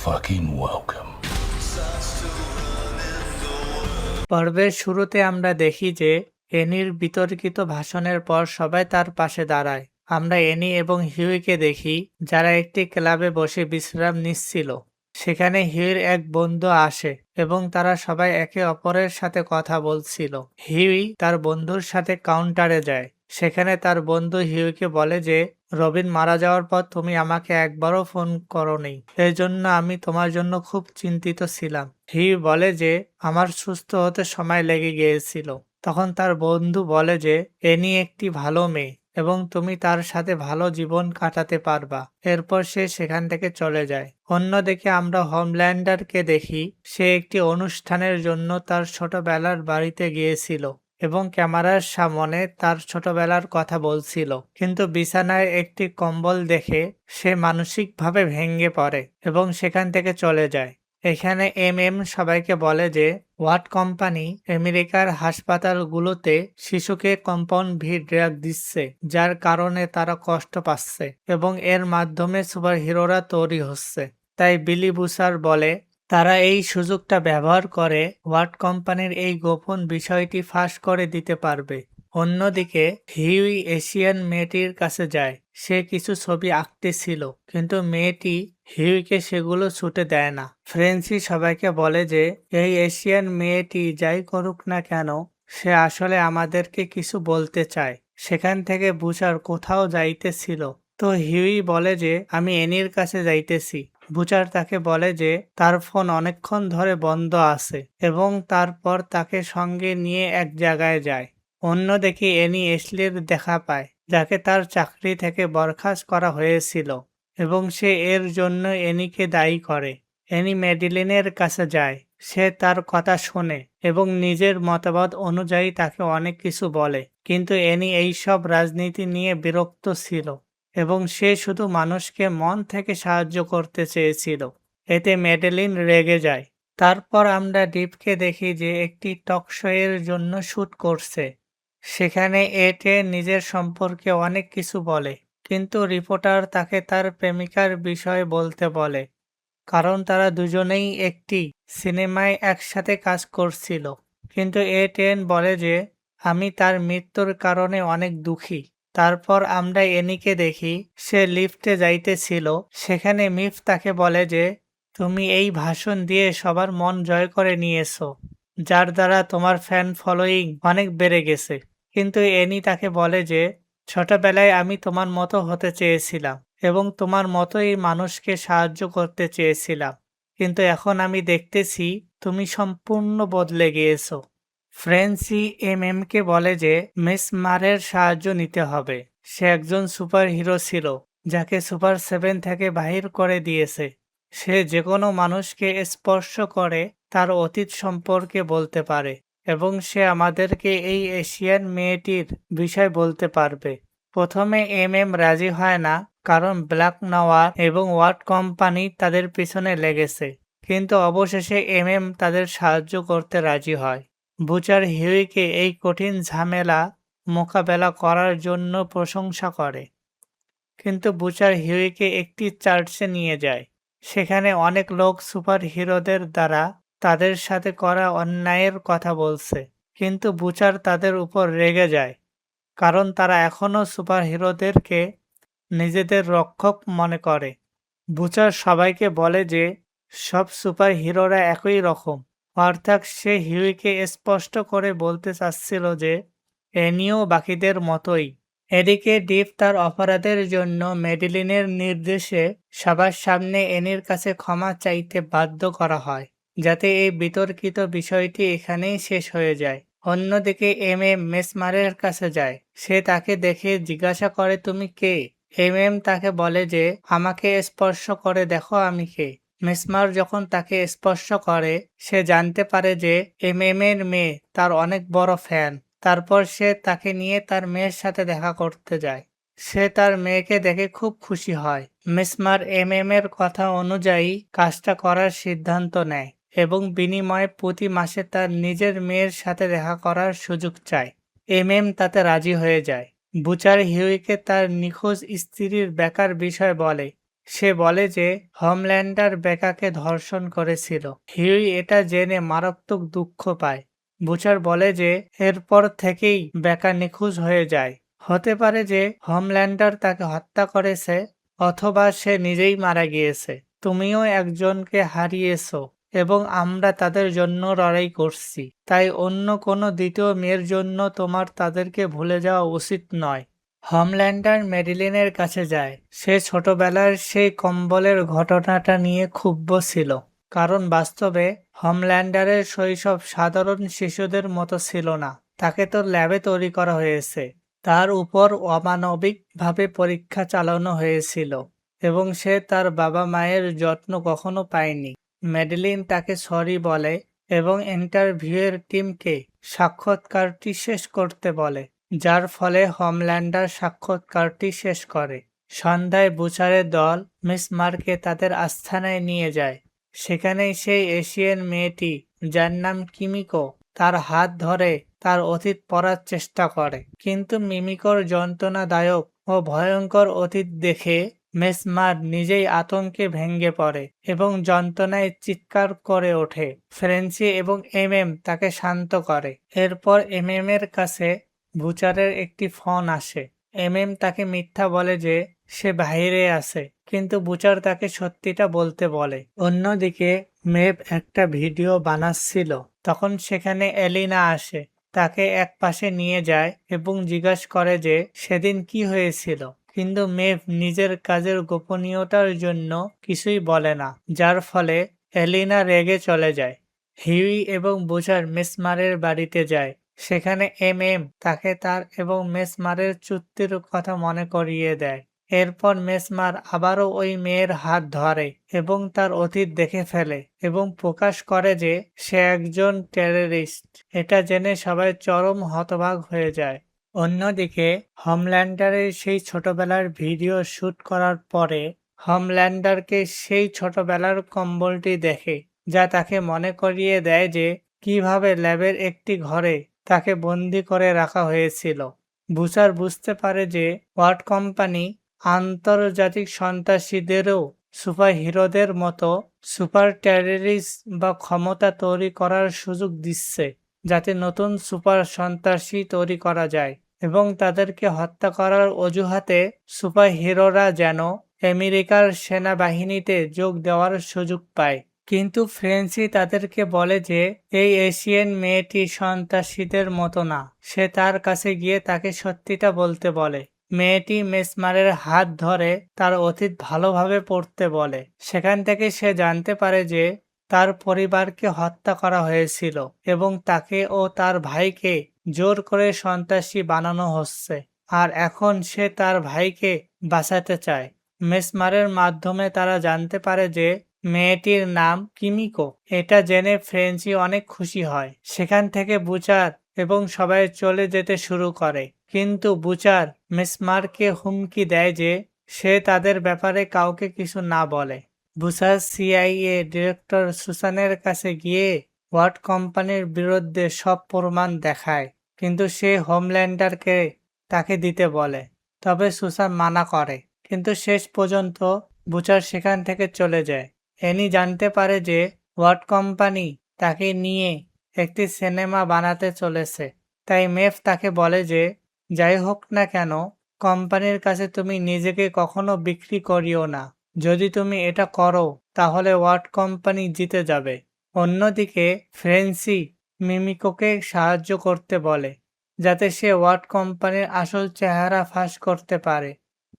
fucking welcome. পর্বের শুরুতে আমরা দেখি যে এনির বিতর্কিত ভাষণের পর সবাই তার পাশে দাঁড়ায়। আমরা এনি এবং হিউইকে দেখি যারা একটি ক্লাবে বসে বিশ্রাম নিচ্ছিল। সেখানে হিউইর এক বন্ধু আসে এবং তারা সবাই একে অপরের সাথে কথা বলছিল। হিউই তার বন্ধুর সাথে কাউন্টারে যায়। সেখানে তার বন্ধু হিউইকে বলে যে রবিন মারা যাওয়ার পর তুমি আমাকে একবারও ফোন করোনি, এই জন্য আমি তোমার জন্য খুব চিন্তিত ছিলাম। হিউই বলে যে আমার সুস্থ হতে সময় লেগে গিয়েছিল। তখন তার বন্ধু বলে যে এনি একটি ভালো মেয়ে এবং তুমি তার সাথে ভালো জীবন কাটাতে পারবা। এরপর সে সেখান থেকে চলে যায়। অন্যদিকে আমরা হোমল্যান্ডারকে দেখি সে একটি অনুষ্ঠানের জন্য তার ছোটবেলার বাড়িতে গিয়েছিল এবং ক্যামেরার সামনে তার ছোটবেলার কথা বলছিল, কিন্তু বিছানায় একটি কম্বল দেখে সে মানসিকভাবে ভেঙে পড়ে এবং সেখান থেকে চলে যায়। এখানে এম সবাইকে বলে যে ওয়াট কোম্পানি আমেরিকার হাসপাতালগুলোতে শিশুকে কম্পাউন্ড ভি ড্রাগ দিচ্ছে, যার কারণে তারা কষ্ট পাচ্ছে এবং এর মাধ্যমে সুপারহিরোরা তৈরি হচ্ছে। তাই বিলি বুসার বলে তারা এই সুযোগটা ব্যবহার করে ওয়াট কোম্পানির এই গোপন বিষয়টি ফাঁস করে দিতে পারবে। অন্যদিকে হিউই এশিয়ান মেয়েটির কাছে যায়। সে কিছু ছবি আঁকতেছিল, কিন্তু মেয়েটি হিউইকে সেগুলো ছুটে দেয় না। ফ্রেন্সি সবাইকে বলে যে এই এশিয়ান মেয়েটি যাই করুক না কেন, সে আসলে আমাদেরকে কিছু বলতে চায়। সেখান থেকে বুচার কোথাও যাইতেছিল, তো হিউই বলে যে আমি এনির কাছে যাইতেছি। বুচার তাকে বলে যে তার ফোন অনেকক্ষণ ধরে বন্ধ আছে এবং তারপর তাকে সঙ্গে নিয়ে এক জায়গায় যায়। অন্যদিকে এনি এশলির দেখা পায়, যাকে তার চাকরি থেকে বরখাস্ত করা হয়েছিল এবং সে এর জন্য এনিকে দায়ী করে। এনি মেডিলিনের কাছে যায়। সে তার কথা শোনে এবং নিজের মতবাদ অনুযায়ী তাকে অনেক কিছু বলে, কিন্তু এনি এইসব রাজনীতি নিয়ে বিরক্ত ছিল এবং সে শুধু মানুষকে মন থেকে সাহায্য করতে চেয়েছিল। এতে মেডেলিন রেগে যায়। তারপর আমরা ডিপকে দেখি যে একটি টক শো এর জন্য শুট করছে। সেখানে এটে নিজের সম্পর্কে অনেক কিছু বলে, কিন্তু রিপোর্টার তাকে তার প্রেমিকার বিষয়ে বলতে বলে, কারণ তারা দুজনেই একটি সিনেমায় একসাথে কাজ করছিল। কিন্তু এ10 বলে যে আমি তার মৃত্যুর কারণে অনেক দুঃখী। তারপর আমরা এনিকে দেখি সে লিফটে যাইতেছিল। সেখানে মিফ তাকে বলে যে তুমি এই ভাষণ দিয়ে সবার মন জয় করে নিয়েছো, যার দ্বারা তোমার ফ্যান ফলোয়িং অনেক বেড়ে গেছে। কিন্তু এনি তাকে বলে যে ছোটবেলায় আমি তোমার মতো হতে চেয়েছিলাম এবং তোমার মতোই মানুষকে সাহায্য করতে চেয়েছিলাম, কিন্তু এখন আমি দেখতেছি তুমি সম্পূর্ণ বদলে গিয়েছো। ফ্রেন্সি কে বলে যে মিস মারের সাহায্য নিতে হবে। সে একজন সুপার হিরো ছিল যাকে সুপার 7 থেকে বাহির করে দিয়েছে। সে যে কোনো মানুষকে স্পর্শ করে তার অতীত সম্পর্কে বলতে পারে এবং সে আমাদেরকে এই এশিয়ান মেয়েটির বিষয় বলতে পারবে। প্রথমে রাজি হয় না, কারণ ব্ল্যাক নাওয়ার এবং ওয়াট কোম্পানি তাদের পিছনে লেগেছে, কিন্তু অবশেষে তাদের সাহায্য করতে রাজি হয়। বুচার হিউইকে এই কঠিন ঝামেলা মোকাবেলা করার জন্য প্রশংসা করে, কিন্তু বুচার হিউইকে একটি চার্চে নিয়ে যায়। সেখানে অনেক লোক সুপার হিরোদের দ্বারা তাদের সাথে করা অন্যায়ের কথা বলছে, কিন্তু বুচার তাদের উপর রেগে যায়, কারণ তারা এখনও সুপার হিরোদেরকে নিজেদের রক্ষক মনে করে। বুচার সবাইকে বলে যে সব সুপার হিরোরা একই রকম, অর্থাৎ সে হিউইকে স্পষ্ট করে বলতে চাচ্ছিল যে এনিও বাকিদের মতোই। এদিকে ডিপ তার অপরাধের জন্য মেডিলিনের নির্দেশে সবার সামনে এনির কাছে ক্ষমা চাইতে বাধ্য করা হয়, যাতে এই বিতর্কিত বিষয়টি এখানেই শেষ হয়ে যায়। অন্যদিকে মেসমারের কাছে যায়। সে তাকে দেখে জিজ্ঞাসা করে তুমি কে? তাকে বলে যে আমাকে স্পর্শ করে দেখো আমি কে। মেসমার যখন তাকে স্পর্শ করে সে জানতে পারে যে এর মেয়ে তার অনেক বড় ফ্যান। তারপর সে তাকে নিয়ে তার মেয়ের সাথে দেখা করতে যায়। সে তার মেয়েকে দেখে খুব খুশি হয়। মেসমার এর কথা অনুযায়ী কাজটা করার সিদ্ধান্ত নেয় এবং বিনিময়ে প্রতি মাসে তার নিজের মেয়ের সাথে দেখা করার সুযোগ চায়। তাতে রাজি হয়ে যায়। বুচার হিউইকে তার নিখোঁজ স্ত্রীর বেকার বিষয় বলে সে বলে যে হোমল্যান্ডার বেকাকে ধর্ষণ করেছিল। হিউই এটা জেনে মারাত্মক দুঃখ পায়। বুচার বলে যে এরপর থেকেই বেকা নিখোঁজ হয়ে যায়। হতে পারে যে হোমল্যান্ডার তাকে হত্যা করেছে অথবা সে নিজেই মারা গিয়েছে। তুমিও একজনকে হারিয়েছো এবং আমরা তাদের জন্য লড়াই করছি। তাই অন্য কোনো দ্বিতীয় মেয়ের জন্য তোমার তাদেরকে ভুলে যাওয়া উচিত নয়। হোমল্যান্ডার মেরিলিনের কাছে যায়। সে ছোটবেলার সেই কম্বলের ঘটনাটা নিয়ে ক্ষুব্ধ ছিল। কারণ বাস্তবে হোমল্যান্ডারের শৈশব সাধারণ শিশুদের মতো ছিল না। তাকে তো ল্যাবে তৈরি করা হয়েছে। তার উপর অমানবিকভাবে পরীক্ষা চালানো হয়েছিল এবং সে তার বাবা মায়ের যত্ন কখনো পায়নি। মেডেলিন তাকে সরি বলে এবং ইন্টারভিউয়ের টিমকে সাক্ষাৎকারটি শেষ করতে বলে, যার ফলে হোমল্যান্ডার সাক্ষাৎকারটি শেষ করে। সন্ধ্যায় বুচারের দল মিস মার্কে তাদের আস্থানায় নিয়ে যায়। সেখানেই সেই এশিয়ান মেয়েটি, যার নাম কিমিকো, তার হাত ধরে তার অতীত পড়ার চেষ্টা করে। কিন্তু মিমিকোর যন্ত্রণাদায়ক ও ভয়ঙ্কর অতীত দেখে মেসমার নিজেই আতঙ্কে ভেঙে পড়ে এবং যন্ত্রণায় চিৎকার করে ওঠে। ফ্রেন্সি এবং এমএম তাকে শান্ত করে। এরপর এমএম এর কাছে বুচারের একটি ফোন আসে। এমএম তাকে মিথ্যা বলে যে সে বাইরে আছে, কিন্তু বুচার তাকে সত্যিটা বলতে বলে। অন্যদিকে মেভ একটা ভিডিও বানাচ্ছিল, তখন সেখানে এলিনা আসে। তাকে এক পাশে নিয়ে যায় এবং জিজ্ঞাসা করে যে সেদিন কি হয়েছিল, কিন্তু মেভ নিজের কাজের গোপনীয়তার জন্য কিছুই বলে না, যার ফলে এলিনা রেগে চলে যায়। হিউই এবং বুচার মেসমারের বাড়িতে যায়। সেখানে এমএম তাকে তার এবং মেসমারের চুক্তির কথা মনে করিয়ে দেয়। এরপর মেসমার আবারও ওই মেয়ের হাত ধরে এবং তার অতীত দেখে ফেলে এবং প্রকাশ করে যে সে একজন টেররিস্ট। এটা জেনে সবাই চরম হতবাক হয়ে যায়। অন্যদিকে হোমল্যান্ডারের সেই ছোটবেলার ভিডিও শুট করার পরে হোমল্যান্ডারকে সেই ছোটবেলার কম্বলটি দেখে, যা তাকে মনে করিয়ে দেয় যে কিভাবে ল্যাবের একটি ঘরে তাকে বন্দি করে রাখা হয়েছিল। বুচার বুঝতে পারে যে ওয়াট কোম্পানি আন্তর্জাতিক সন্ত্রাসীদেরও সুপারহিরোদের মতো সুপার টেররিস্ট বা ক্ষমতা তৈরি করার সুযোগ দিচ্ছে, যাতে নতুন সুপার সন্ত্রাসী তৈরি করা যায় এবং তাদেরকে হত্যা করার অজুহাতে সুপারহিরোরা যেন আমেরিকার সেনাবাহিনীতে যোগ দেওয়ার সুযোগ পায়। কিন্তু ফ্রেন্সি তাদেরকে বলে যে এই এশিয়ান মেয়েটি সন্ত্রাসীদের মতো না। সে তার কাছে গিয়ে তাকে সত্যিটা বলতে বলে। মেয়েটি মেসমারের হাত ধরে তার অতীত ভালোভাবে পড়তে বলে। সেখান থেকে সে জানতে পারে যে তার পরিবারকে হত্যা করা হয়েছিল এবং তাকে ও তার ভাইকে জোর করে সন্ত্রাসী বানানো হচ্ছে, আর এখন সে তার ভাইকে বাঁচাতে চায়। মেসমারের মাধ্যমে তারা জানতে পারে যে মেয়েটির নাম কিমিকো। এটা জেনে ফ্রেন্সি অনেক খুশি হয়। সেখান থেকে বুচার এবং সবাই চলে যেতে শুরু করে, কিন্তু বুচার মেসমারকে হুমকি দেয় যে সে তাদের ব্যাপারে কাউকে কিছু না বলে। বুচার সিআইএ ডিরেক্টর সুসানের কাছে গিয়ে ওয়াট কোম্পানির বিরুদ্ধে সব প্রমাণ দেখায়, কিন্তু সে হোমল্যান্ডারকে তাকে দিতে বলে। তবে সুসান মানা করে, কিন্তু শেষ পর্যন্ত বুচার সেখান থেকে চলে যায়। এনি জানতে পারে যে ওয়াট কোম্পানি তাকে নিয়ে একটি সিনেমা বানাতে চলেছে। তাই মেভ তাকে বলে যে যাই হোক না কেন, কোম্পানির কাছে তুমি নিজেকে কখনো বিক্রি করিও না। যদি তুমি এটা করো তাহলে ওয়াট কোম্পানি জিতে যাবে। অন্যদিকে ফ্রেন্সি মিমিকোকে সাহায্য করতে বলে, যাতে সে ওয়াট কোম্পানির আসল চেহারা ফাঁস করতে পারে।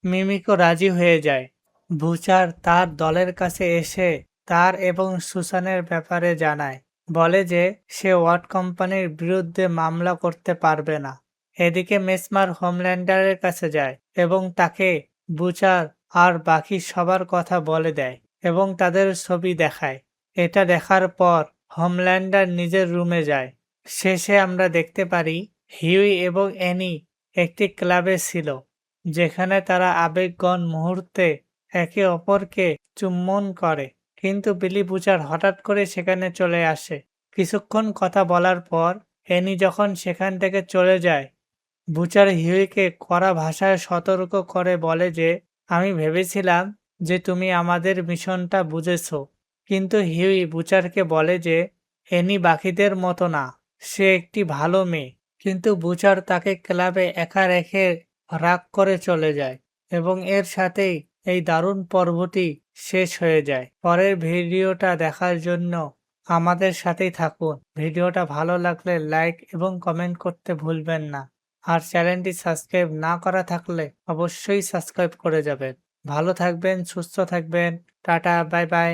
মিমিকো রাজি হয়ে যায়। বুচার তার দলের কাছে এসে তার এবং সুসানের ব্যাপারে জানায়, বলে যে সে ওয়াট কোম্পানির বিরুদ্ধে মামলা করতে পারবে না। এদিকে মেসমার হোমল্যান্ডারের কাছে যায় এবং তাকে বুচার আর বাকি সবার কথা বলে দেয় এবং তাদের ছবি দেখায়। এটা দেখার পর হোমল্যান্ডার নিজের রুমে যায়। শেষে আমরা দেখতে পারি হিউই এবং অ্যানি একটি ক্লাবে ছিল, যেখানে তারা আবেগঘন মুহূর্তে একে অপরকে চুম্বন করে। কিন্তু বিলি বুচার হঠাৎ করে সেখানে চলে আসে। কিছুক্ষণ কথা বলার পর অ্যানি যখন সেখান থেকে চলে যায়, বুচার হিউইকে কড়া ভাষায় সতর্ক করে বলে যে আমি ভেবেছিলাম যে তুমি আমাদের মিশনটা বুঝেছো। কিন্তু হিউই বুচারকে বলে যে এনি বাকিদের মতো না, সে একটি ভালো মেয়ে। কিন্তু বুচার তাকে ক্লাবে একা রেখে রাগ করে চলে যায় এবং এর সাথেই এই দারুণ পর্বটি শেষ হয়ে যায়। পরের ভিডিওটা দেখার জন্য আমাদের সাথেই থাকুন। ভিডিওটা ভালো লাগলে লাইক এবং কমেন্ট করতে ভুলবেন না। আর চ্যানেলটি সাবস্ক্রাইব না করা থাকলে অবশ্যই সাবস্ক্রাইব করে যাবেন। ভালো থাকবেন, সুস্থ থাকবেন। Tata, bye bye.